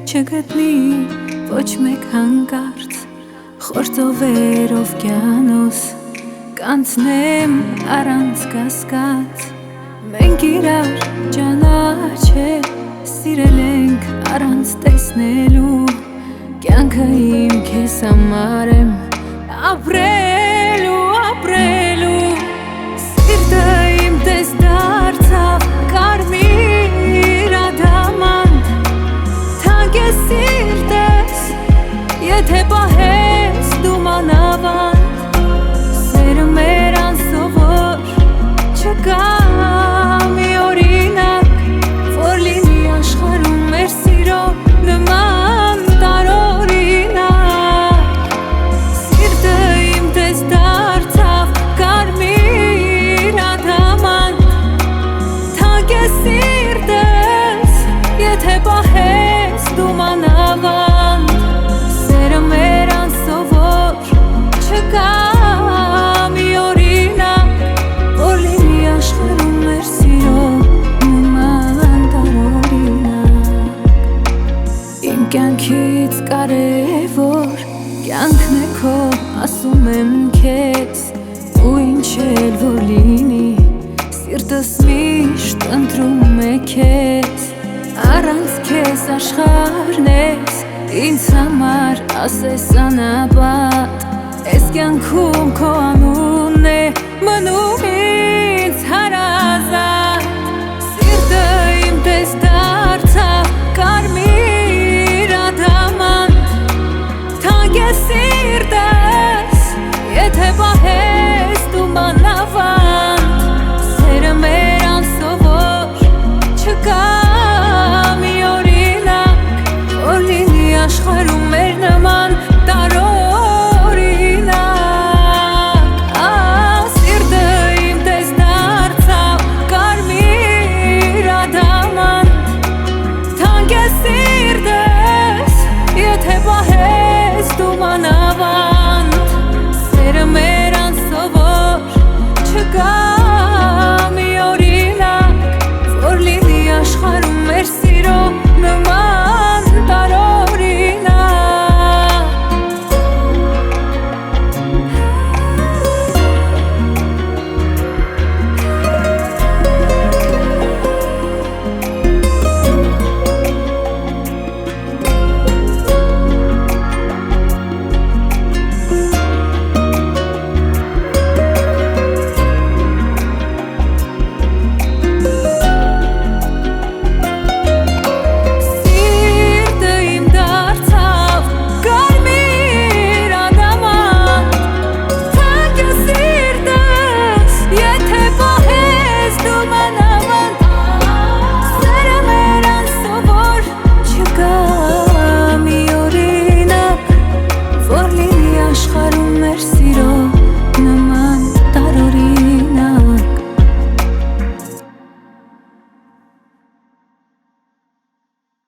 չգտնի ոչ մեկ հանկարծ խորձով օվկիանոս կանցնեմ առանց կասկած մենք իրար ճանաչել սիրել ենք առանց տեսնելու կյանքը իմ քեզ համար եմ ապրելու սիրտը իմ տես դարձավ կարմիր ադամանտ թանկ է սիրտս եթե պահես դու մանավանդ սերը մեր անսովոր չկա մի օրինակ որ լինի աշխարհում մեր սիրո նման տարօրինակ սիրտը իմ տես դարձավ կարմիր ադամանտ թանկ է սիրտս եթե պահես դու մանավանդ սերը մեր անսովոր չկա մի օրինակ որ լինի աշխարհում մեր սիրո նման տարօրինակ իմ կյանքից կարևոր կյանքն է քո ասում եմ քեզ ու ինչ էլ որ լինի սիրտս միշտ ընտրում է քեզ առանց քեզ աշխարհն ես ինձ համար ասես անապատ ես կյանքում քո անունն է մնում